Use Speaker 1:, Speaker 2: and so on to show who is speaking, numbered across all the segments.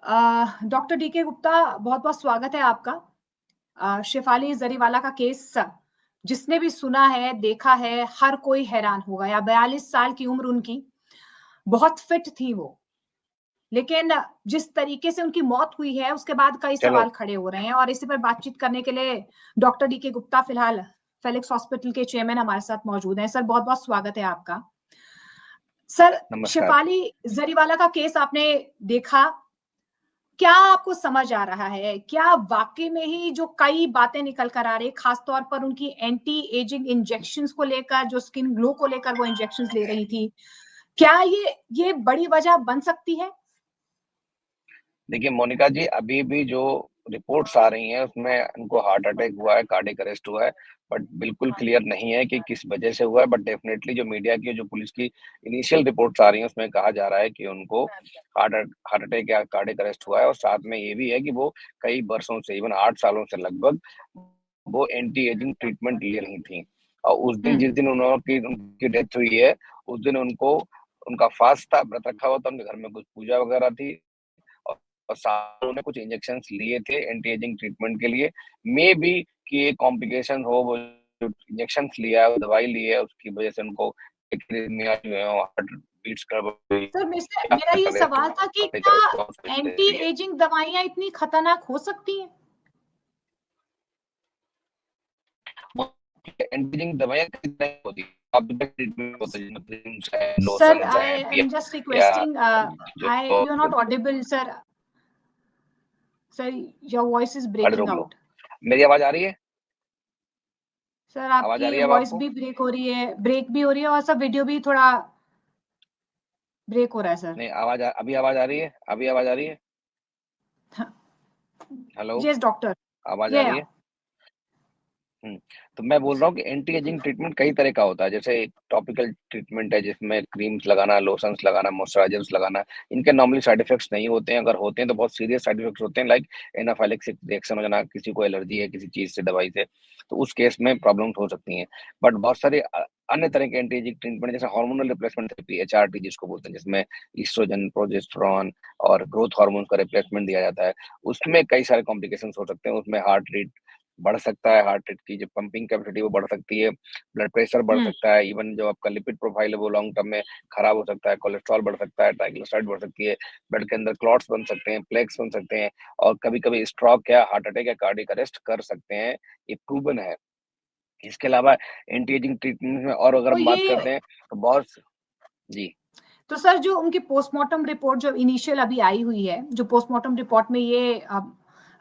Speaker 1: Doctor DK Gupta, बहुत बहुत स्वागत है आपका। शेफाली जरीवाला का केस जिसने भी सुना है, देखा है, हर कोई हैरान हो गया। 42 साल की उम्र उनकी, बहुत फिट थी वो, लेकिन जिस तरीके से उनकी मौत हुई है उसके बाद कई
Speaker 2: चलो
Speaker 1: सवाल खड़े हो रहे हैं और इसी पर बातचीत करने के लिए डॉक्टर डीके गुप्ता फिलहाल फेलिक्स हॉस्पिटल के चेयरमैन हमारे साथ मौजूद हैं। सर, बहुत बहुत स्वागत है आपका। सर,
Speaker 2: नमस्कार।
Speaker 1: शेफाली जरीवाला का केस आपने देखा, क्या आपको समझ आ रहा है? क्या वाकई में ही जो कई बातें निकल कर आ रही, खास तौर पर उनकी एंटी एजिंग इंजेक्शंस को लेकर, जो स्किन ग्लो को लेकर वो इंजेक्शंस ले रही थी, क्या ये बड़ी वजह बन सकती है?
Speaker 2: देखिए मोनिका जी, अभी भी जो रिपोर्ट्स आ रही हैं उसमें उनको हार्ट अटैक हुआ है, कार्डियक अरेस्ट हुआ है, बट बिल्कुल क्लियर नहीं है कि किस वजह से हुआ है। बट डेफिनेटली जो मीडिया की, जो पुलिस की इनिशियल रिपोर्ट्स आ रही हैं उसमें कहा जा रहा है कि उनको हार्ट अटैक या कार्डियक अरेस्ट हुआ है। और साथ में ये भी है कि वो कई वर्षों से, इवन 8 सालों से लगभग, वो एंटी एजिंग ट्रीटमेंट ले रही थी। और उस दिन, जिस दिन उनकी डेथ हुई है, उस दिन उनको उनका फास्ट था, व्रत रखा हुआ था, उनके घर में कुछ पूजा वगैरह थी और साथ में कुछ इंजेक्शंस लिए थे एंटी एजिंग ट्रीटमेंट के लिए। मे बी कि ये कॉम्प्लिकेशन हो, वो जो इंजेक्शंस लिया है, वो दवाई ली है, उसकी वजह से उनको एरिथमिया जो है, हार्ट बीट्स गड़बड़ हुई,
Speaker 1: सर, मेरा ये सवाल था कि क्या एंटी एजिंग दवाइयां इतनी खतरनाक हो सकती हैं?
Speaker 2: एंटी एजिंग दवाइयां किस तरह की होती है? आप ट्रीटमेंट होते हैं,
Speaker 1: सर,
Speaker 2: लोशंस
Speaker 1: आई
Speaker 2: हैं
Speaker 1: एम जस्ट
Speaker 2: या
Speaker 1: रिक्वेस्टिंग, आई
Speaker 2: जो
Speaker 1: you are not audible sir. Sir, your voice is
Speaker 2: गाड़ी
Speaker 1: ब्रेकिंग
Speaker 2: रोक लो।
Speaker 1: आउट।
Speaker 2: मेरी आवाज आ रही है?
Speaker 1: सर,
Speaker 2: आवाज आ
Speaker 1: आपकी
Speaker 2: रही है अब
Speaker 1: वॉइस
Speaker 2: आपको?
Speaker 1: भी ब्रेक हो रही है, ब्रेक भी हो रही है, और सब वीडियो भी थोड़ा ब्रेक हो रहा है सर।
Speaker 2: नहीं, अभी आवाज आ रही है? अभी आवाज आ रही है? Hello,
Speaker 1: yes doctor.
Speaker 2: आवाज आ
Speaker 1: ये
Speaker 2: रही है? हुँ। तो मैं बोल रहा हूँ कि एंटी एजिंग ट्रीटमेंट कई तरह का होता है। जैसे एक टॉपिकल ट्रीटमेंट है जिसमें क्रीम्स लगाना, लोशंस लगाना, मॉइस्चराइज़र्स लगाना। इनके नॉर्मली साइड इफेक्ट्स नहीं होते हैं, अगर होते हैं तो बहुत सीरियस साइड इफेक्ट्स होते हैं, लाइक एनाफाइलेक्सिक रिएक्शन हो जाना, किसी को एलर्जी है किसी चीज़ से, दवाई से, तो उस केस में प्रॉब्लम्स हो सकती हैं। बट बहुत सारे अन्य तरह के एंटी एजिंग ट्रीटमेंट, जैसे हार्मोनल रिप्लेसमेंट थेरेपी, एचआरटी जिसको बोलते हैं, जिसमें एस्ट्रोजन, प्रोजेस्टेरॉन और ग्रोथ हार्मोन्स का रिप्लेसमेंट दिया जाता है। उसमें कई सारे कॉम्प्लिकेशंस हो सकते हैं। उसमें हार्ट रेट बढ़ सकता है, हार्ट रेट की जो पंपिंग कैपेसिटी वो बढ़ सकती है, ब्लड प्रेशर बढ़
Speaker 1: हम्म।
Speaker 2: सकता है, इवन जो आपका लिपिड प्रोफाइल है वो लॉन्ग टर्म में खराब हो सकता है, कोलेस्ट्रॉल बढ़ सकता है, ट्राइग्लिसराइड बढ़ सकती है, ब्लड के अंदर क्लॉट्स बन सकते हैं, प्लेक्स बन सकते हैं और कभी-कभी स्ट्रोक या हार्ट अटैक या कार्डियक अरेस्ट कर सकते हैं। ये प्रूवन है। इसके अलावा एंटी एजिंग ट्रीटमेंट में और अगर
Speaker 1: तो
Speaker 2: हम बात
Speaker 1: ये
Speaker 2: करते हैं तो बहुत जी।
Speaker 1: तो सर, जो उनकी पोस्टमार्टम रिपोर्ट जो इनिशियल अभी आई हुई है, जो पोस्टमार्टम रिपोर्ट में ये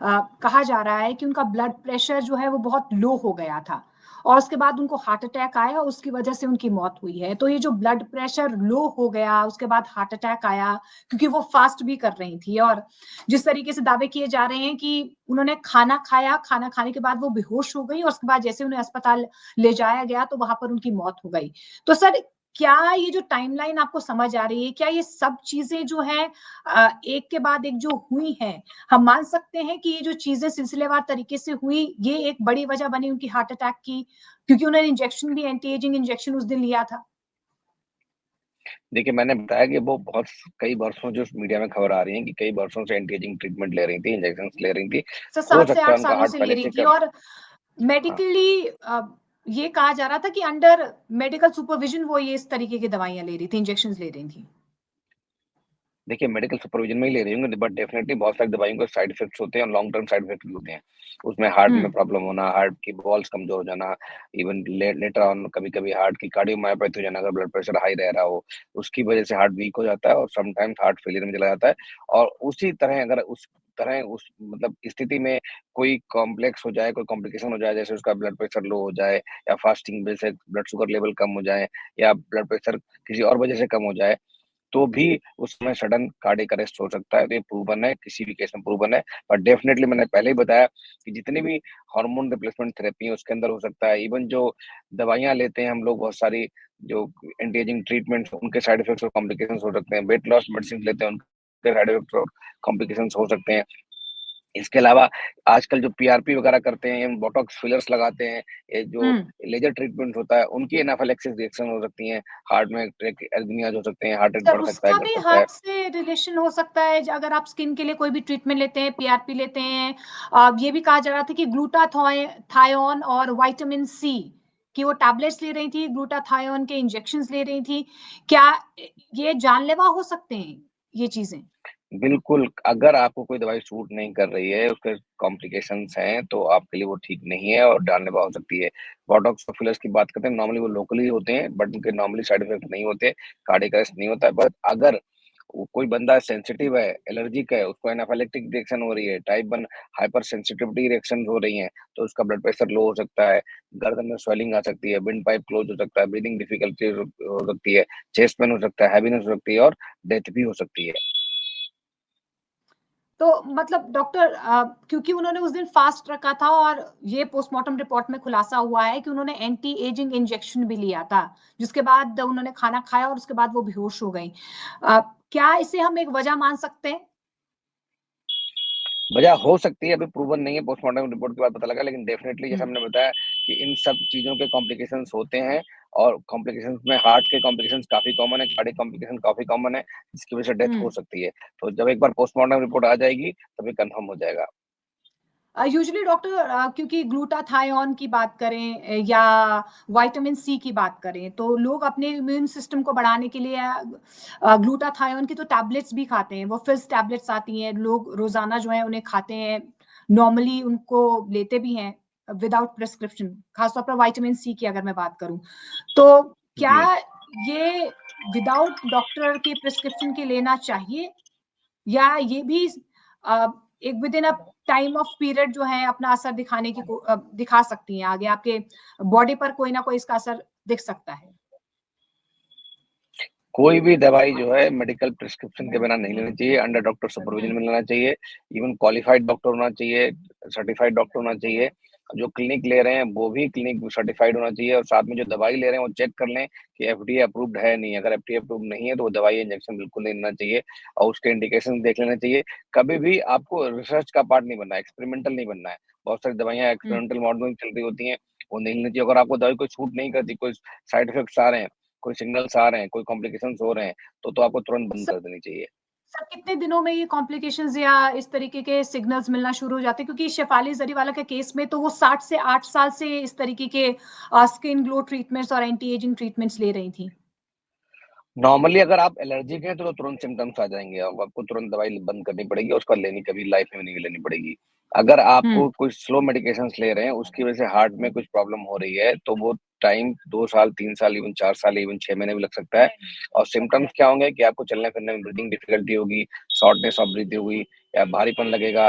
Speaker 1: कहा जा रहा है कि उनका ब्लड प्रेशर जो है वो बहुत लो हो गया था और उसके बाद उनको हार्ट अटैक आया और उसकी वजह से उनकी मौत हुई है। तो ये जो ब्लड प्रेशर लो हो गया, उसके बाद हार्ट अटैक आया, क्योंकि वो फास्ट भी कर रही थी और जिस तरीके से दावे किए जा रहे हैं कि उन्होंने खाना खाया, खाना खाने के बाद वो बेहोश हो गई और उसके बाद जैसे उन्हें अस्पताल ले जाया गया तो वहां पर उनकी मौत हो गई। तो सर, क्या ये जो टाइमलाइन आपको समझ आ रही है, क्या ये सब चीजें जो हैं एक के बाद एक जो हुई हैं, हम मान सकते हैं कि ये जो चीजें सिलसिलेवार तरीके से हुई, ये एक बड़ी वजह बनी उनकी हार्ट अटैक की, क्योंकि उन्होंने इंजेक्शन भी, एंटी एजिंग इंजेक्शन उस दिन लिया था?
Speaker 2: देखिए, मैंने बताया कि वो बहुत कई वर्षों जो मीडिया में खबर आ रही है कि कई वर्षों से एंटी एजिंग ट्रीटमेंट ले रही थी, इंजेक्शंस ले रही थी।
Speaker 1: सर,
Speaker 2: हो
Speaker 1: 7 से
Speaker 2: सकता है
Speaker 1: 8
Speaker 2: उनका
Speaker 1: सालों
Speaker 2: हार्ट
Speaker 1: से ले
Speaker 2: पहले
Speaker 1: रही
Speaker 2: से
Speaker 1: थी
Speaker 2: कम।
Speaker 1: और
Speaker 2: हाँ।
Speaker 1: मेडिकली ये कहा जा रहा था कि अंडर मेडिकल सुपरविजन वो ये इस तरीके की दवाइयां ले रही थी, इंजेक्शंस ले रही थी।
Speaker 2: देखिए, मेडिकल सुपरविज़न में ही ले रही होंगी, बट डेफ़िनेटली बहुत सारी दवाइयों के साइड इफ़ेक्ट्स होते हैं और लॉन्ग टर्म साइड इफ़ेक्ट्स भी होते हैं। उसमें हार्ट में
Speaker 1: हम्म।
Speaker 2: प्रॉब्लम होना, हार्ट की वॉल्स कमज़ोर हो जाना, इवन लेटर ऑन कभी-कभी हार्ट की कार्डियोमायोपैथी हो जाना, अगर ब्लड प्रेशर हाई रह रहा हो, उसकी वजह से हार्ट वीक हो जाता है और समटाइम्स हार्ट फेलियर में चला जाता है। और उसी तरह अगर उस मतलब स्थिति में कोई कॉम्प्लेक्स हो जाए, कोई कॉम्प्लिकेशन हो जाए, जैसे उसका ब्लड प्रेशर लो हो जाए या फास्टिंग वजह से ब्लड शुगर लेवल कम हो जाए या ब्लड प्रेशर किसी और वजह से कम हो जाए, तो भी उस समय सडन कार्डियक अरेस्ट हो सकता है। तो ये प्रूवन है, किसी भी केस में प्रूवन है। और डेफ़िनेटली मैंने पहले ही बताया कि जितनी भी हार्मोन रिप्लेसमेंट थेरेपी है उसके अंदर हो सकता है। इवन जो दवाइयाँ लेते हैं हम लोग, बहुत सारी जो एंटी एजिंग ट्रीटमेंट्स, उनके साइड इफेक्ट्स और कॉम्प्लिकेशंस हो सकते हैं। वेट लॉस मेडिसिन लेते हैं, उनके साइड इफेक्ट्स और कॉम्प्लिकेशंस हो सकते हैं। इसके अलावा आजकल जो पीआरपी वगैरह करते हैं, बोटॉक्स फिलर्स लगाते हैं, ये जो
Speaker 1: हुँ।
Speaker 2: लेज़र ट्रीटमेंट होता है, उनकी एनाफिलैक्सिस रिएक्शन हो सकती है, हार्ट में एरिथमियाज़ हो सकते हैं, हार्ट रेट
Speaker 1: अच्छा,
Speaker 2: बढ़ सकता है,
Speaker 1: उसका
Speaker 2: घट
Speaker 1: भी
Speaker 2: सकता है।
Speaker 1: हार्ट से रिलेशन हो सकता है अगर आप स्किन के लिए कोई भी ट्रीटमेंट लेते हैं, पीआरपी लेते हैं। ये भी कहा जा रहा था कि ग्लूटाथायोन और विटामिन सी कि वो टैबलेट्स ले रही थी, ग्लूटाथायोन के इंजेक्शंस ले रही थी। क्या ये जानलेवा हो सकते हैं, ये चीज़ें?
Speaker 2: बिल्कुल, अगर आपको कोई दवाई सूट नहीं कर रही है, उसके कॉम्प्लिकेशंस हैं, तो आपके लिए वो ठीक नहीं है और जानलेवा हो सकती है। बोटॉक्स और फिलर्स की बात करते हैं, नॉर्मली वो लोकली होते हैं, बट उनके नॉर्मली साइड इफेक्ट नहीं होते, कार्डियक अरेस्ट नहीं होता है। बट अगर वो कोई बंदा सेंसिटिव है, एलर्जिक है, उसको एनाफिलेक्टिक रिएक्शन हो रही है, टाइप 1 हाइपर सेंसिटिविटी रिएक्शन हो रही हैं, तो उसका ब्लड प्रेशर लो हो सकता है, गर्दन में स्वेलिंग आ सकती है, विंड पाइप क्लोज़ हो सकता है, ब्रीथिंग डिफिकल्टी हो सकती है, चेस्ट पेन हो सकता है, हैवीनेस हो सकती है और डेथ भी हो सकती है।
Speaker 1: तो मतलब डॉक्टर क्योंकि उन्होंने उस दिन फास्ट रखा था और ये पोस्टमार्टम रिपोर्ट में खुलासा हुआ है कि उन्होंने एंटी एजिंग इंजेक्शन भी लिया था, जिसके बाद उन्होंने खाना खाया और उसके बाद वो बेहोश हो गईं। क्या इसे हम एक वजह मान सकते हैं?
Speaker 2: वजह हो सकती है, अभी प्रूवन नहीं है, पोस्टमार्टम रिपोर्ट के बाद पता लगा, लेकिन डेफ़िनेटली जैसा
Speaker 1: हुँ,
Speaker 2: हमने बताया कि इन सब चीज़ों के कॉम्प्लिकेशंस होते हैं और कॉम्प्लिकेशंस में हार्ट के कॉम्प्लिकेशंस काफ़ी कॉमन है, कार्डियक कॉम्प्लिकेशन काफ़ी कॉमन है, जिसकी वजह से डेथ
Speaker 1: हुँ।
Speaker 2: हो सकती है। तो जब एक बार पोस्टमार्टम रिपोर्ट आ जाएगी, तभी कन्फर्म हो जाएगा।
Speaker 1: यूजुअली डॉक्टर क्योंकि ग्लूटाथायोन की बात करें या विटामिन सी की बात करें, तो लोग अपने इम्यून सिस्टम को बढ़ाने के लिए ग्लूटाथायोन की तो टैबलेट्स भी खाते हैं। वो फिज़ टैबलेट्स आती हैं, लोग रोज़ाना जो है उन्हें खाते हैं। नॉर्मली उनको लेते भी हैं विदाउट प्रिस्क्रिप्शन, खासतौर पर विटामिन सी की अगर मैं बात करूँ। तो क्या
Speaker 2: जी।
Speaker 1: ये विदाउट डॉक्टर के प्रिस्क्रिप्शन के लेना चाहिए? या ये भी अ, एक within a time of period जो है अपना असर दिखाने की दिखा सकती हैं आगे आपके बॉडी पर कोई ना कोई इसका असर दिख सकता है।
Speaker 2: कोई भी दवाई जो है मेडिकल प्रिस्क्रिप्शन के बिना नहीं लेनी चाहिए, अंडर डॉक्टर सुपरविजन में लेना चाहिए, इवन क्वालिफाइड डॉक्टर होना चाहिए, सर्टिफाइड डॉक्टर होना चाहिए। जो क्लिनिक ले रहे हैं, वो भी क्लिनिक सर्टिफाइड होना चाहिए और साथ में जो दवाई ले रहे हैं, वो चेक कर लें कि एफडीए अप्रूव्ड है नहीं। अगर एफडीए अप्रूव्ड नहीं है, तो वो दवाई इंजेक्शन बिल्कुल नहीं लेना चाहिए और उसके इंडिकेशन देख लेना चाहिए। कभी भी आपको रिसर्च का पार्ट नहीं बनना है, एक्सपेरिमेंटल नहीं बनना है। बहुत सारी दवाइयाँ
Speaker 1: हुँ।
Speaker 2: एक्सपेरिमेंटल मोड में चल रही होती हैं, वो नहीं लेनी चाहिए। अगर आपको दवाई कोई सूट नहीं करती, कोई साइड इफेक्ट्स आ रहे हैं, कोई सिग्नल्स आ रहे हैं, कोई कॉम्प्लिकेशंस हो रहे हैं, तो आपको तुरंत बंद
Speaker 1: सर
Speaker 2: कर देनी चाहिए।
Speaker 1: सर कितने दिनों में ये कॉम्प्लिकेशंस या इस तरीके के सिग्नल्स मिलना शुरू हो जाते हैं? क्योंकि शेफाली जरीवाला के केस में तो वो 60 से 8 साल से इस तरीके के स्किन ग्लो ट्रीटमेंट्स और एंटी एजिंग ट्रीटमेंट्स ले रही थी।
Speaker 2: नॉर्मली अगर आप एलर्जिक हैं, तो तुरंत सिम्पटम्स आ जाएँगे। अब आपको तुरंत दवाई बंद करनी पड़ेगी और उसके बाद लेनी कभी लाइफ में नहीं लेनी पड़ेगी। अगर
Speaker 1: हुँ,
Speaker 2: आपको कुछ स्लो मेडिकेशंस ले रहे हैं, उसकी वजह से हार्ट में कुछ प्रॉब्लम हो रही है, तो वो टाइम 2 साल, 3 साल, इवन 4 साल, इवन 6 महीने भी लग सकता है। और सिम्पटम्स क्या होंगे कि आपको चलने-फिरने में ब्रीथिंग डिफिकल्टी होगी, शॉर्टनेस ऑफ ब्रीथ होगी या भारीपन लगेगा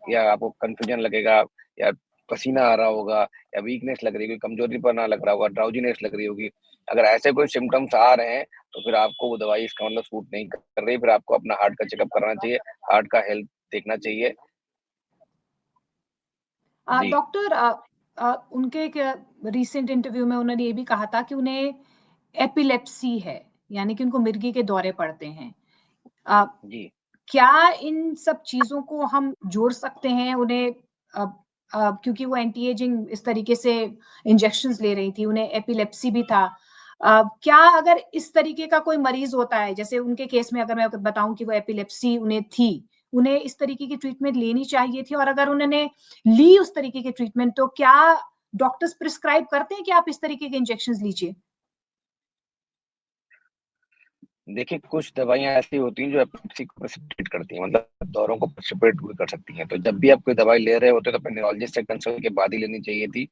Speaker 2: या आपको कन्फ्यूजन लगेगा या पसीना आ रहा होगा या वीकनेस लग रही होगी, कमजोरीपना लग रहा होगा, ड्राउज़ीनेस लग रही होगी। अगर ऐसे कोई सिम्पटम्स आ रहे हैं, तो फिर आपको वो दवाई इसका मतलब सूट नहीं कर रही, फिर आपको अपना हार्ट का चेकअप कराना चाहिए, हार्ट का हेल्थ देखना चाहिए। जी,
Speaker 1: डॉक्टर उनके एक रीसेंट इंटरव्यू में उन्होंने ये भी कहा था कि उन्हें एपिलेप्सी है, यानी कि उनको मिर्गी के दौरे पड़ते हैं। अ,
Speaker 2: जी।
Speaker 1: क्या इन सब चीज़ों को हम जोड़ सकते हैं उन्हें अ क्योंकि वो एंटी एजिंग इस तरीके से इंजेक्शंस ले रही थी, उन्हें एपिलेप्सी भी था। क्या अगर इस तरीके का कोई मरीज़ होता है, जैसे उनके केस में अगर मैं बताऊँ कि वो एपिलेप्सी उन्हें थी, उन्हें इस तरीके की ट्रीटमेंट लेनी चाहिए थी और अगर उन्होंने ली उस तरीके की ट्रीटमेंट तो क्या डॉक्टर्स प्रिस्क्राइब करते हैं कि आप इस तरीके के इंजेक्शंस लीजिए?
Speaker 2: देखिए, कुछ दवाइयाँ ऐसी होती हैं जो एपिलेप्सी को प्रेसिपिटेट करती हैं, मतलब दौरों को प्रेसिपिटेट भी कर सकती हैं। तो जब भी आप कोई दवाई ले रहे होते हैं, तो अपने न्यूरोलॉजिस्ट से कंसल्ट के बाद ही लेनी चाहिए थी।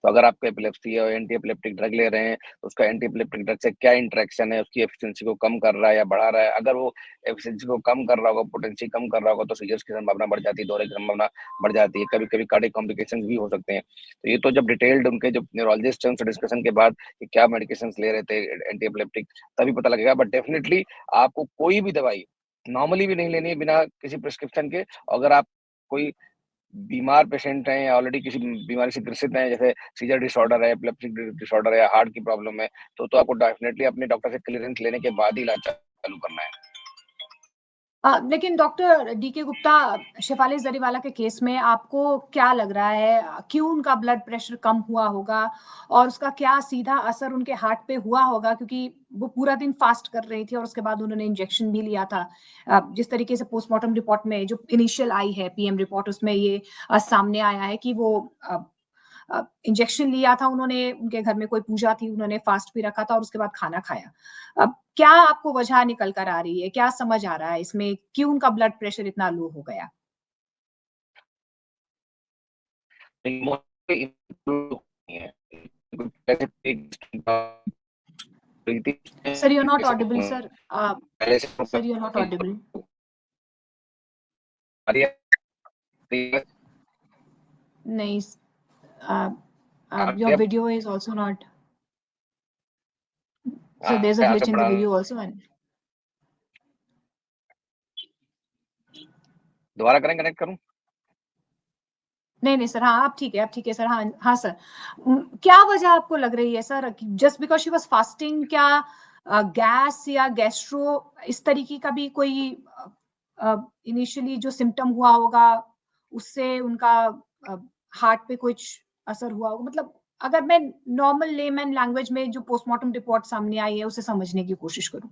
Speaker 2: तो अगर आपको एपिलेप्सी है और एंटी एपिलेप्टिक ड्रग ले रहे हैं, तो उसका एंटी एपिलेप्टिक ड्रग से क्या इंटरेक्शन है, उसकी एफिशिएंसी को कम कर रहा है या बढ़ा रहा है। अगर वो एफिशिएंसी को कम कर रहा होगा, पोटेंसी कम कर रहा होगा, तो सीज़र्स की संभावना बढ़ जाती है, दौरे की संभावना बढ़ जाती है। कभी-कभी कार्डियक कॉम्प्लिकेशंस भी हो सकते हैं। तो ये तो जब डिटेल्ड उनके जो न्यूरोलॉजिस्ट हैं, उनसे डिस्कशन के बाद कि क्या मेडिकेशंस ले रहे थे एंटी एपिलेप्टिक, तभी पता लगेगा। बट डेफिनिटली आपको कोई भी दवाई नॉर्मली भी नहीं लेनी है बिना किसी प्रिस्क्रिप्शन के। अगर आप कोई बीमार पेशेंट हैं या ऑलरेडी किसी बीमारी से ग्रसित हैं, जैसे सीजर डिसऑर्डर है, एपिलेप्टिक डिसऑर्डर है या हार्ट की प्रॉब्लम है, तो आपको डेफिनिटली अपने डॉक्टर से क्लीयरेंस लेने के बाद ही इलाज चालू करना है।
Speaker 1: लेकिन डॉक्टर डीके गुप्ता, शेफाली जरीवाला के केस में आपको क्या लग रहा है, क्यों उनका ब्लड प्रेशर कम हुआ होगा और उसका क्या सीधा असर उनके हार्ट पे हुआ होगा? क्योंकि वो पूरा दिन फास्ट कर रही थी और उसके बाद उन्होंने इंजेक्शन भी लिया था। जिस तरीके से पोस्टमार्टम रिपोर्ट में जो इनिशियल आई है पीएम रिपोर्ट, उसमें ये सामने आया है कि वो इंजेक्शन लिया था उन्होंने, उनके घर में कोई पूजा थी, उन्होंने फास्ट भी रखा था और उसके बाद खाना खाया। अब क्या आपको वजह निकल कर आ रही है? क्या समझ आ रहा है इसमें, क्यों उनका ब्लड प्रेशर इतना लो हो गया? Sir, you are not audible sir. Sir, you are not audible. नहीं, your video is also not, so there's a glitch in the video also. And
Speaker 2: दोबारा करें, कनेक्ट करूं?
Speaker 1: नहीं सर, हाँ आप ठीक है, आप ठीक है सर। हाँ हाँ सर, क्या वजह आपको लग रही है sir, just because she was fasting? क्या गैस या गैस्ट्रो इस तरीके का भी कोई इनिशियली जो सिम्टम हुआ होगा, उससे उनका हार्ट पे कुछ असर हुआ होगा? मतलब अगर मैं नॉर्मल लेमैन लैंग्वेज में जो पोस्टमार्टम रिपोर्ट सामने आई है उसे समझने की कोशिश करूं।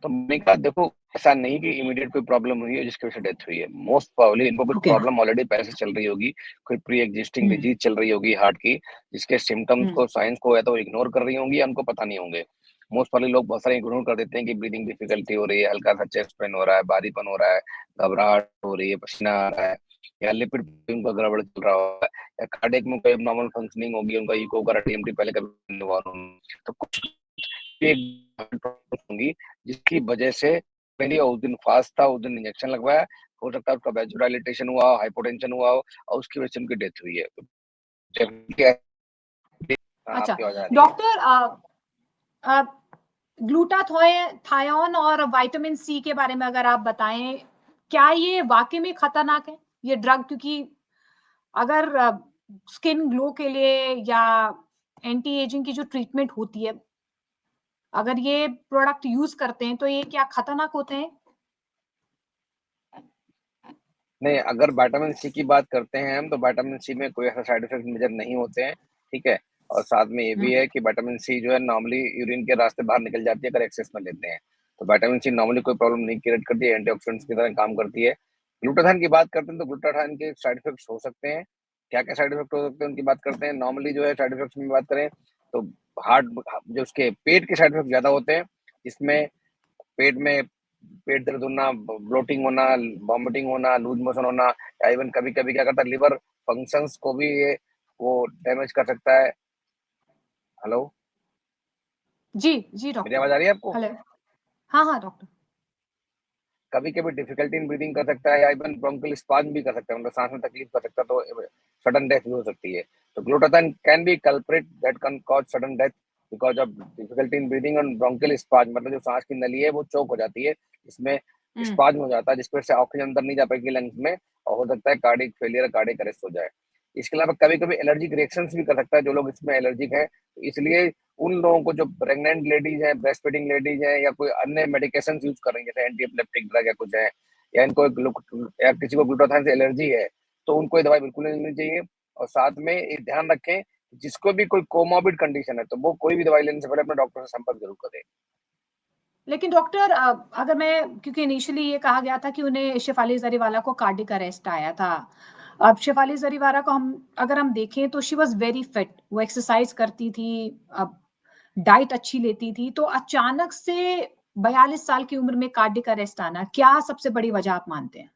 Speaker 2: तो मैंने कहा देखो, ऐसा नहीं कि इमीडिएट कोई प्रॉब्लम हुई है जिसकी वजह से डेथ हुई है। मोस्ट प्रोबेबली इनको कुछ
Speaker 1: ओके।
Speaker 2: प्रॉब्लम ऑलरेडी पहले से चल रही होगी, कोई प्री एग्जिस्टिंग डिजीज चल रही होगी हार्ट की, जिसके सिम्टम्स को, साइंस को या तो इग्नोर कर रही होंगी या उनको पता नहीं होंगे। मोस्ट प्रोबेबली लोग बहुत सारे इग्नोर कर देते हैं कि ब्रीदिंग डिफिकल्टी हो रही है, हल्का सा चेस्ट पेन हो रहा है, भारीपन हो रहा है, घबराहट हो रही है, पसीना आ रहा है, या लिपिड उनका गड़बड़ चल रहा है, या कार्डियक में कोई नॉर्मल फंक्शनिंग होगी, उनका इको का टीएमटी पहले कभी नहीं हुआ तो कुछ एक होंगी जिसकी वजह से पहले उस दिन फास्ट था, उस दिन इंजेक्शन लगवाया, हो सकता है उसका वेंचुराइलेशन हुआ, हाइपोटेंशन हुआ हो और उसकी वजह से उनकी डेथ हुई है।
Speaker 1: अच्छा
Speaker 2: आपकी आवाज आ रही है।
Speaker 1: डॉक्टर, ग्लूटाथायोन और विटामिन सी के बारे में अगर आप बताएं, क्या ये वाकई में खतरनाक है ये ड्रग? क्योंकि अगर स्किन ग्लो के लिए या एंटी एजिंग की जो ट्रीटमेंट होती है, अगर ये प्रोडक्ट यूज करते हैं तो ये क्या खतरनाक होते हैं?
Speaker 2: नहीं, अगर विटामिन सी की बात करते हैं हम, तो विटामिन सी में कोई ऐसा साइड इफेक्ट मेजर नहीं होते हैं, ठीक है। और साथ में ये भी है कि विटामिन सी जो है नॉर्मली यूरिन के रास्ते बाहर निकल जाती है अगर एक्सेस में लेते हैं। तो विटामिन सी नॉर्मली कोई प्रॉब्लम नहीं क्रिएट करती है, एंटीऑक्सीडेंट्स की तरह काम करती है। ग्लूटाथाइन की बात करते हैं तो ग्लूटाथाइन के साइड इफेक्ट्स हो सकते हैं। क्या क्या साइड इफेक्ट हो सकते हैं उनकी बात करते हैं। नॉर्मली जो है साइड इफेक्ट्स में बात करें तो हार्ट, जो उसके पेट के साइड इफेक्ट ज्यादा होते हैं, जिसमें पेट में पेट दर्द होना, ब्लोटिंग होना, वॉमिटिंग होना, लूज मोशन होना, या इवन कभी कभी क्या करता है लिवर फंक्शंस को भी ये वो डैमेज कर सकता है। हेलो,
Speaker 1: जी जी
Speaker 2: मेरी
Speaker 1: डॉक्टर।
Speaker 2: आवाज आ रही है आपको?
Speaker 1: हेलो। हाँ हाँ डॉक्टर।
Speaker 2: कभी कभी डिफिकल्टी इन ब्रीदिंग कर सकता है, या इवन ब्रोंकियल स्पाज्म भी कर सकता है, मतलब सांस में तकलीफ कर सकता है, तो सडन डेथ भी हो सकती है। तो glutathione can be culprit that can cause sudden death because of difficulty in breathing और ब्रोंकियल स्पाज्म, मतलब जो सांस की नली है वो चोक हो जाती है, इसमें स्पाज्म हो जाता है जिसकी वजह से ऑक्सीजन अंदर नहीं जा पाएगी लंग्स में, और हो सकता है कार्डियक फेलियर, कार्डियक अरेस्ट हो जाए। इसके अलावा कभी कभी एलर्जिक रिएक्शंस भी कर सकता है जो लोग इसमें एलर्जिक हैं, तो इसलिए उन लोगों को जो प्रेग्नेंट लेडीज हैं, ब्रेस्ट फीडिंग लेडीज हैं, या कोई अन्य मेडिकेशन यूज कर रही है जैसे एंटी एपिलेप्टिक ड्रग या कुछ है, या इनको या किसी को ग्लूटाथाइन से एलर्जी है, तो उनको ये दवाई बिल्कुल नहीं लेनी चाहिए। और साथ में ये ध्यान रखें, जिसको भी कोई कोमोबिड कंडीशन है तो वो कोई भी दवाई लेने से पहले अपने डॉक्टर से संपर्क जरूर करें।
Speaker 1: लेकिन डॉक्टर, अगर मैं, क्योंकि इनिशियली ये कहा गया था कि उन्हें शेफाली जरीवाला को कार्डियक अरेस्ट आया था। अब शेफाली जरीवाला को हम अगर हम देखें तो शी वाज वेरी फिट, वो एक्सरसाइज करती थी, अब डाइट अच्छी लेती थी, तो अचानक से 42 साल की उम्र में कार्डियक अरेस्ट आना, क्या सबसे बड़ी वजह आप मानते हैं?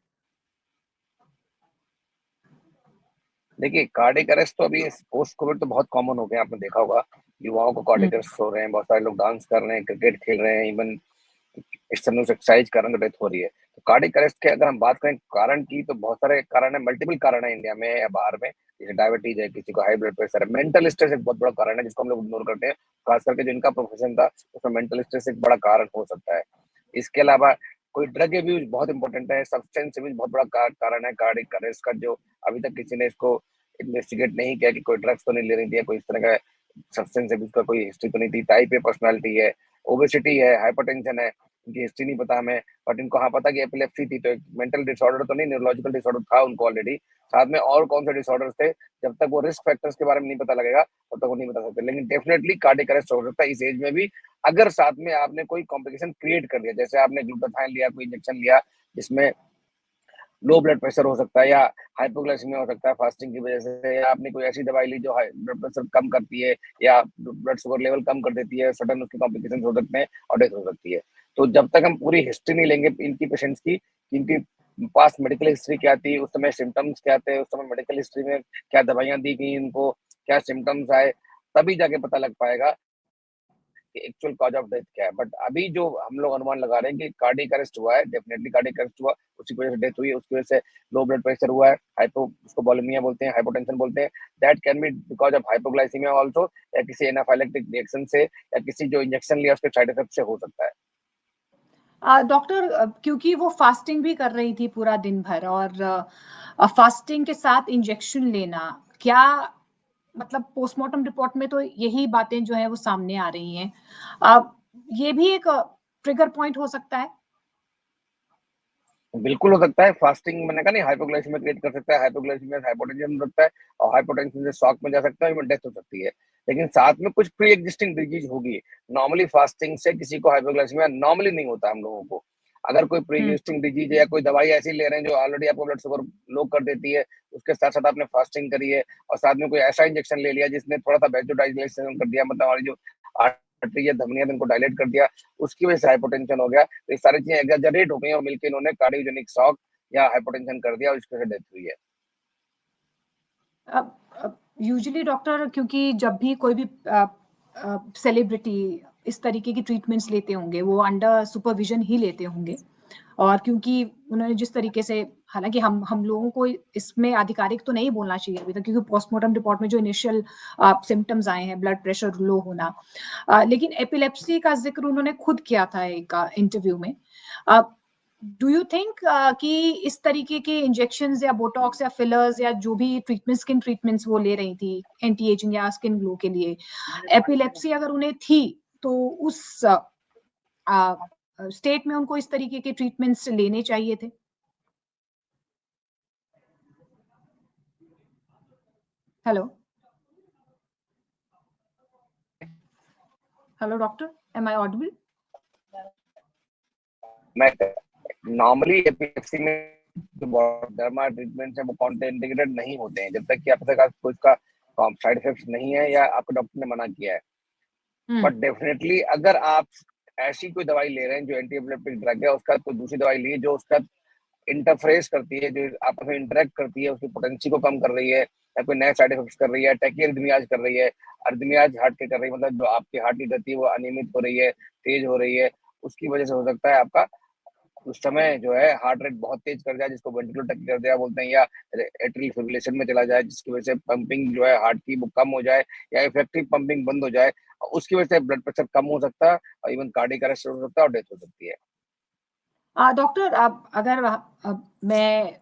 Speaker 2: देखिए, कार्डियक अरेस्ट तो अभी पोस्ट कोविड तो बहुत कॉमन हो गया, आपने देखा होगा युवाओं को कार्डियक अरेस्ट हो रहे हैं, बहुत सारे लोग डांस कर रहे हैं, क्रिकेट खेल रहे हैं, इवन एक्सटर्नल एक्सरसाइज कर रहे हैं तो डेथ हो रही है। तो कार्डियक अरेस्ट के अगर हम बात करें कारण की, तो बहुत सारे कारण है, मल्टीपल कारण है इंडिया में या बाहर में, जैसे डायबिटीज है, किसी को हाई ब्लड प्रेशर है, मेंटल स्ट्रेस एक बहुत बड़ा कारण है जिसको हम लोग इग्नोर करते हैं, खास करके जिनका प्रोफेशन था उसमें मेंटल स्ट्रेस एक बड़ा कारण हो सकता है। इसके अलावा कोई ड्रग एब्यूज बहुत इंपॉर्टेंट है, सब्सटेंस एब्यूज बहुत बड़ा कारण है कार्डियक अरेस्ट का, जो अभी तक किसी ने इसको इन्वेस्टिगेट नहीं किया कि कोई ड्रग्स तो नहीं ले रही थी या कोई इस तरह का सब्सटेंस एब्यूज का कोई हिस्ट्री तो नहीं थी। टाइप ए पर्सनालिटी है, ओबेसिटी है, हाइपरटेंशन है, इनकी हिस्ट्री नहीं पता हमें, बट इनको हाँ पता कि एपिलेप्सी थी, तो एक मेंटल डिसऑर्डर तो नहीं, न्यूरोलॉजिकल डिसऑर्डर था उनको ऑलरेडी। साथ में और कौन से डिसऑर्डर्स थे, जब तक वो रिस्क फैक्टर्स के बारे में नहीं पता लगेगा तब तक वो नहीं बता सकते। लेकिन डेफिनेटली कार्डियक अरेस्ट हो सकता है इस एज में भी, अगर साथ में आपने कोई कॉम्प्लिकेशन क्रिएट कर दिया, जैसे आपने ग्लूटाथाइन लिया, कोई इंजेक्शन लिया जिसमें लो ब्लड प्रेशर हो सकता है या हाइपोग्लाइसीमिया हो सकता है फास्टिंग की वजह से, या आपने कोई ऐसी दवाई ली जो हाई ब्लड प्रेशर कम करती है या ब्लड शुगर लेवल कम कर देती है, सडन उसके कॉम्प्लिकेशन हो सकते हैं और डेथ हो सकती है। तो जब तक हम पूरी हिस्ट्री नहीं लेंगे इनकी पेशेंट्स की, इनकी पास्ट मेडिकल हिस्ट्री क्या थी, उस समय सिम्टम्स क्या थे, उस समय मेडिकल हिस्ट्री में क्या दवाइयां दी गई इनको, क्या सिम्टम्स आए, तभी जाके पता लग पाएगा कि एक्चुअल कॉज ऑफ डेथ क्या है। बट अभी जो हम लोग अनुमान लगा रहे हैं कि कार्डियक अरेस्ट हुआ है, डेफिनेटली कार्डियक अरेस्ट हुआ, उसी की वजह से डेथ हुई है, उसकी वजह से लो ब्लड प्रेशर हुआ है, हाइपो उसको वोलेमिया बोलते हैं, हाइपोटेंशन बोलते हैं, that can be because of hypoglycaemia also, या किसी एनाफाइलेक्टिक रिएक्शन से या किसी जो इंजेक्शन लिया उसके साइड इफेक्ट से हो सकता है।
Speaker 1: डॉक्टर, क्योंकि वो फास्टिंग भी कर रही थी पूरा दिन भर और फास्टिंग के साथ इंजेक्शन लेना, क्या मतलब पोस्टमार्टम रिपोर्ट में तो यही बातें जो है वो सामने आ रही हैं। अ, ये भी एक ट्रिगर पॉइंट हो सकता है?
Speaker 2: बिल्कुल हो सकता है, फास्टिंग मैंने कहा नहीं हाइपोग्लाइसीमिया क्रिएट कर सकता है, हाइपोग्लाइसीमिया से हाइपोटेंशन हो सकता है और हाइपोटेंशन से शॉक में जा सकता है, इवन डेथ हो सकती है। लेकिन साथ में कुछ प्री एग्जिस्टिंग डिजीज होगी। नॉर्मली फास्टिंग से किसी को हाइपोग्लाइसीमिया नॉर्मली नहीं होता हम लोगों को। अगर कोई प्री
Speaker 1: हुँ।
Speaker 2: एग्जिस्टिंग डिजीज है या कोई दवाई ऐसी ले रहे हैं जो ऑलरेडी आपको ब्लड शुगर लो कर देती है, उसके साथ-साथ आपने फास्टिंग करी है और साथ में कोई ऐसा इंजेक्शन ले लिया जिसने थोड़ा-सा वैसोडाइलेशन कर दिया, मतलब हमारी जो आर्टरी या धमनियाँ उनको डायलेट कर दिया, उसकी वजह से हाइपोटेंशन हो गया। तो ये सारी चीजें एग्जैजरेट हो गई और मिलकर इन्होंने कार्डियोजेनिक शॉक या हाइपोटेंशन कर दिया और इसकी वजह से डेथ हुई है।
Speaker 1: यूजुअली डॉक्टर, क्योंकि जब भी कोई भी सेलिब्रिटी इस तरीके की ट्रीटमेंट्स लेते होंगे, वो अंडर सुपरविजन ही लेते होंगे। और क्योंकि उन्होंने जिस तरीके से, हालाँकि हम लोगों को इसमें आधिकारिक तो नहीं बोलना चाहिए अभी तक, क्योंकि पोस्टमार्टम रिपोर्ट में जो इनिशियल सिम्पटम्स आए हैं, ब्लड प्रेशर लो होना, लेकिन एपिलेप्सी का ज़िक्र उन्होंने खुद किया था एक इंटरव्यू में। अ, डू यू थिंक कि इस तरीके के इंजेक्शंस या बोटॉक्स या फिलर्स या जो भी ट्रीटमेंट, स्किन ट्रीटमेंट्स वो ले रही थी एंटी एजिंग या स्किन ग्लो के लिए, एपिलेप्सी अगर उन्हें थी तो उस स्टेट में उनको इस तरीके के ट्रीटमेंट्स लेने चाहिए थे? Hello? Hello doctor, am I audible?
Speaker 2: मैं नॉर्मली एपिलेप्सी में जो डर्मा ट्रीटमेंट है वो कॉन्ट्राइंडिकेटेड नहीं होते हैं जब तक कि आपके पास कोई उसका साइड इफेक्ट नहीं है या आपके डॉक्टर ने मना किया है।
Speaker 1: हुँ,
Speaker 2: बट डेफिनेटली अगर आप ऐसी कोई दवाई ले रहे हैं जो एंटी एपिलेप्टिक ड्रग है, उसका कोई दूसरी दवाई ली जो उसका इंटरफेस करती है, जो आपस में इंटरेक्ट करती है, उसकी पोटेंसी को कम कर रही है या कोई नए साइड इफेक्ट्स कर रही है, टैकिर्दमियाज कर रही है, अर्दमियाज हार्ट के कर रही है, मतलब जो आपकी हार्ट की गति है वो अनियमित हो रही है, तेज हो रही है, उसकी वजह से हो सकता है आपका उस समय जो है हार्ट रेट बहुत तेज कर जाए, जिसको वेंट्रिकुलर टैकिकार्डिया बोलते हैं, या एट्रियल फिब्रिलेशन में चला जाए, जिसकी वजह से पंपिंग जो है हार्ट की वो कम हो जाए या इफेक्टिव पंपिंग बंद हो जाए, उसकी वजह से ब्लड प्रेशर कम हो सकता है और इवन कार्डियक अरेस्ट हो सकता है और डेथ हो सकती है।
Speaker 1: डॉक्टर, अब अगर मैं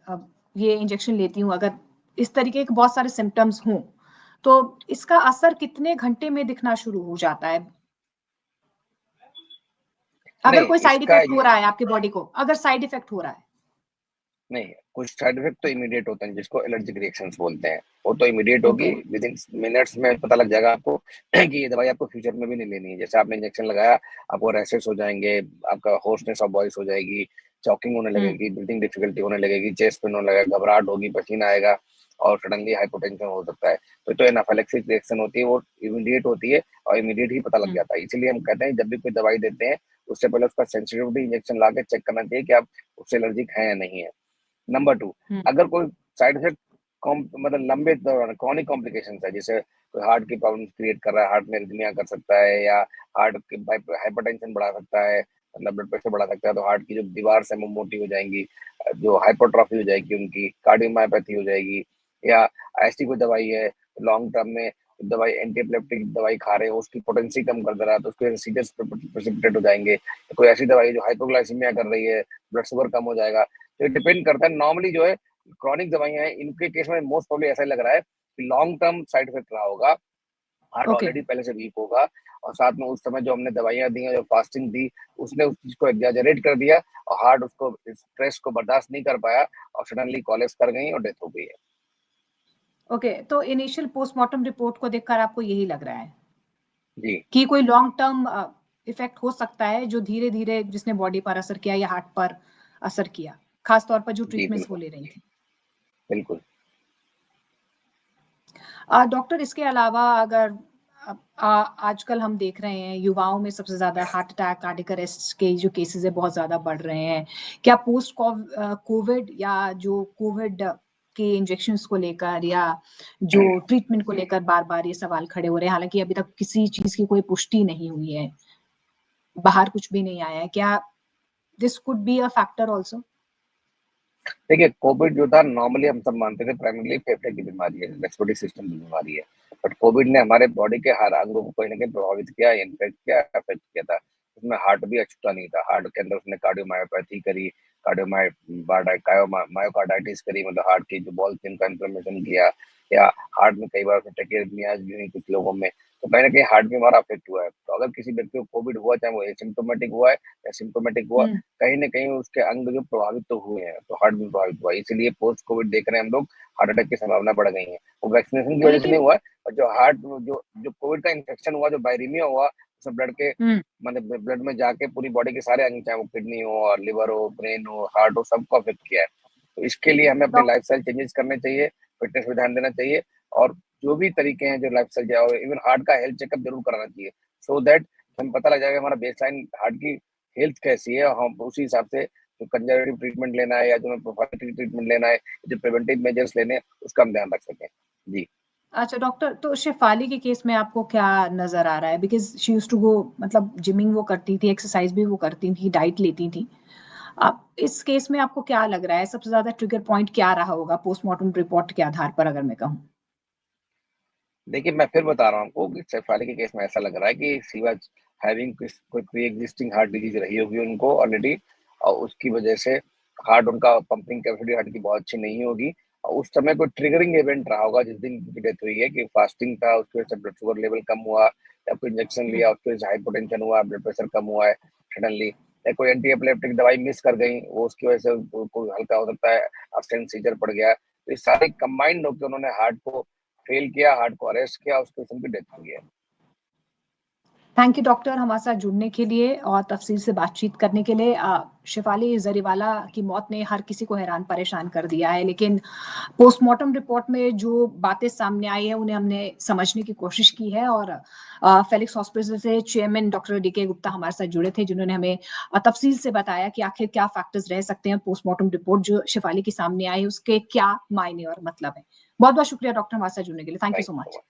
Speaker 1: ये इंजेक्शन लेती हूँ, अगर इस तरीके के बहुत सारे सिम्पटम्स हों, तो इसका असर कितने घंटे में दिखना शुरू हो जाता है? अगर
Speaker 2: नहीं,
Speaker 1: कोई साइड
Speaker 2: इसका
Speaker 1: इफेक्ट हो रहा है आपकी बॉडी को, अगर साइड इफेक्ट हो रहा है?
Speaker 2: नहीं, कुछ साइड इफेक्ट तो इमीडिएट होते हैं जिसको एलर्जिक रिएक्शंस बोलते हैं। वो तो इमीडिएट
Speaker 1: ओके।
Speaker 2: होगी, विदिन मिनट्स में पता लग जाएगा आपको कि ये दवाई आपको फ्यूचर में भी नहीं लेनी है। जैसे आपने इंजेक्शन लगाया, आपको रैशेस हो जाएँगे, आपका होर्सनेस ऑफ वॉइस हो जाएगी, चॉकिंग होने
Speaker 1: हुँ,
Speaker 2: लगेगी, ब्रीथिंग डिफिकल्टी होने लगेगी, चेस्ट पेन होने लगेगा, घबराहट होगी, पसीना आएगा और सडनली हाइपोटेंशन हो सकता है। तो एनाफिलैक्सिस रिएक्शन होती है, वो इमीडिएट होती है और इमीडिएट ही पता लग
Speaker 1: हुँ,
Speaker 2: जाता है। इसीलिए हम कहते हैं जब भी कोई दवाई देते हैं, उससे पहले उसका सेंसिटिविटी इंजेक्शन लाके चेक करना चाहिए कि आप उससे एलर्जिक हैं या नहीं है। नंबर 2,
Speaker 1: हुँ,
Speaker 2: अगर कोई साइड इफेक्ट मतलब लंबे दौरान क्रॉनिक कॉम्प्लिकेशंस है, जैसे कोई हार्ट की प्रॉब्लम क्रिएट कर रहा है, हार्ट में अरिथमिया कर सकता है या हार्ट की हाइपरटेंशन बढ़ा सकता है, मतलब ब्लड प्रेशर बढ़ा सकता है, तो हार्ट की जो दीवार से वो मोटी हो जाएंगी, जो हाइपरट्रॉफी हो जाएगी उनकी, कार्डियोमायोपैथी हो जाएगी, या ऐसी कोई दवाई है लॉन्ग टर्म में दवाई एंटी एपिलेप्टिक दवाई खा रहे हो, उसकी पोटेंसी कम कर दे रहा है, तो उसकी वजह से सीजर्स प्रेसिपिटेट हो जाएंगे। कोई ऐसी दवाई जो हाइपोग्लाइसीमिया कर रही है, ब्लड शुगर कम हो जाएगा। तो डिपेंड करता है। नॉर्मली जो है क्रॉनिक दवाइयाँ हैं, इनके केस में मोस्ट प्रोबेबली ऐसा ही लग रहा है कि लॉन्ग टर्म साइड इफेक्ट रहा होगा, हार्ट
Speaker 1: ओके।
Speaker 2: ऑलरेडी पहले से वीक होगा और साथ में उस समय जो हमने दवाइयाँ दी और जो फास्टिंग दी, उसने उस चीज़ को एग्जैजरेट कर दिया और हार्ट उसको स्ट्रेस को बर्दाश्त नहीं कर पाया और सडनली कोलैप्स कर गई और डेथ हो गई है।
Speaker 1: ओके, तो इनिशियल पोस्टमार्टम रिपोर्ट को देखकर आपको यही लग रहा है
Speaker 2: जी।
Speaker 1: कि कोई लॉन्ग टर्म इफेक्ट हो सकता है जो धीरे-धीरे जिसने बॉडी पर असर किया या हार्ट पर असर किया, खास तौर पर जो
Speaker 2: जी,
Speaker 1: ट्रीटमेंट्स वो
Speaker 2: बिल्कुल।
Speaker 1: ले रही थी।
Speaker 2: बिल्कुल।
Speaker 1: डॉक्टर इसके अलावा अगर आजकल हम देख रहे हैं युवाओं में सबसे ज़्यादा हार्ट अटैक, कार्डियक अरेस्ट के जो केसेज़ है बहुत ज़्यादा बढ़ रहे हैं। क्या पोस्ट कोविड या जो कोविड के इंजेक्शंस को लेकर या जो ट्रीटमेंट को लेकर बार-बार ये सवाल खड़े हो रहे हैं, हालाँकि अभी तक किसी चीज़ की कोई पुष्टि नहीं हुई है, बाहर कुछ भी नहीं आया है। क्या this could be a factor also?
Speaker 2: देखिए, कोविड जो था नॉर्मली हम सब मानते थे प्राइमरीली फेफड़े की बीमारी है, रेस्पिरेटरी सिस्टम की बीमारी है। बट कोविड ने हमारे बॉडी के हर अंगों को कहीं न कहीं प्रभावित किया, इन्फेक्ट किया, अफेक्ट किया था। उसमें हार्ट भी अछूता नहीं था। हार्ट के अंदर उसने कार्डियोमायोपैथी करी, कार्डियोमाय बाडा कायोमा मायोकार्डाइटिस करी, मतलब हार्ट की जो वॉल्व थी उनका इन्फ्लेमेशन किया या हार्ट में कई बार टेकियार्डियमियाज़ भी हुई कुछ लोगों में। तो कहीं न कहीं हार्ट भी हमारा अफेक्ट हुआ है। तो अगर किसी व्यक्ति को कोविड हुआ, चाहे वो एसिम्प्टोमेटिक हुआ है या सिम्प्टोमेटिक हुआ,
Speaker 1: हुँ।
Speaker 2: कहीं न कहीं उसके अंग जो प्रभावित तो हुए हैं, तो हार्ट भी प्रभावित हुआ है। इसीलिए पोस्ट कोविड देख रहे हैं हम लोग, हार्ट अटैक की संभावना बढ़ गई है। वो वैक्सीनेशन की वजह से नहीं
Speaker 1: लेकिन
Speaker 2: हुआ है और जो हार्ट जो कोविड का इन्फेक्शन हुआ, जो वायरीमिया हुआ, उसमें ब्लड के
Speaker 1: हुँ।
Speaker 2: मतलब ब्लड में जाके पूरी बॉडी के सारे अंग, चाहे वो किडनी हो और लिवर हो, ब्रेन हो, हार्ट हो, सबको अफेक्ट किया है। तो इसके लिए हमें अपने
Speaker 1: डॉक
Speaker 2: लाइफ़स्टाइल चेंजेस करने चाहिए, फिटनेस पे ध्यान देना चाहिए और जो भी तरीके हैं जो लाइफ़स्टाइल के और इवन हार्ट का हेल्थ चेकअप ज़रूर कराना चाहिए। सो दैट हमें पता लग जाएगा हमारा बेसलाइन हार्ट की हेल्थ कैसी है और हम उसी हिसाब से जो कंजर्वेटिव ट्रीटमेंट लेना है या जो हमें प्रोफाइलेटिव ट्रीटमेंट लेना है, जो प्रिवेंटिव मेजर्स लेने हैं, उसका हम ध्यान रख सकें। जी।
Speaker 1: अच्छा डॉक्टर, तो शेफाली के केस में आपको क्या नज़र आ रहा है? Because she used to go, मतलब जिमिंग वो करती थी, एक्सरसाइज़ भी वो करती थी, डाइट लेती थी। अब इस केस में आपको क्या लग रहा है, सबसे ज़्यादा ट्रिगर पॉइंट क्या रहा होगा पोस्टमार्टम रिपोर्ट के आधार पर अगर मैं कहूँ?
Speaker 2: देखिए, मैं फिर बता रहा हूँ आपको कि शेफाली के केस में ऐसा लग रहा है कि शी वाज़ हैविंग कोई प्री एक्जिस्टिंग हार्ट डिज़ीज़ रही होगी उनको ऑलरेडी और उसकी वजह से हार्ट उनका पंपिंग कैपेसिटी हार्ट की बहुत अच्छी नहीं होगी और उस समय कोई ट्रिगरिंग इवेंट रहा होगा जिस दिन उनकी डेथ हुई है कि फास्टिंग था, उसकी वजह से ब्लड शुगर लेवल कम हुआ या कोई इंजेक्शन
Speaker 1: हुँ।
Speaker 2: लिया, उसकी वजह से हाइपोटेंशन हुआ, ब्लड प्रेशर कम हुआ है सडनली या कोई एंटी एपिलेप्टिक दवाई मिस कर गई, वो उसकी वजह से उनको हल्का हो सकता है अब्सेंट सीजर पड़ गया। तो ये सारे कंबाइंड होके उन्होंने हार्ट को फेल किया, हार्ट को अरेस्ट किया, उसके उनकी डेथ हुई है।
Speaker 1: थैंक यू डॉक्टर हमारे साथ जुड़ने के लिए और तफ़सील से बातचीत करने के लिए। शेफाली ज़रीवाला की मौत ने हर किसी को हैरान परेशान कर दिया है, लेकिन पोस्टमार्टम रिपोर्ट में जो बातें सामने आई हैं, उन्हें हमने समझने की कोशिश की है और फेलिक्स हॉस्पिटल से चेयरमैन डॉक्टर डीके गुप्ता हमारे साथ जुड़े थे, जिन्होंने हमें तफ़सील से बताया कि आखिर क्या फैक्टर्स रह सकते हैं, पोस्टमार्टम रिपोर्ट जो शेफाली के सामने आई, उसके क्या मायने और मतलब है। बहुत-बहुत शुक्रिया डॉक्टर हमारे साथ जुड़ने के लिए। Thank you
Speaker 2: thank
Speaker 1: so
Speaker 2: you so
Speaker 1: much.
Speaker 2: Much.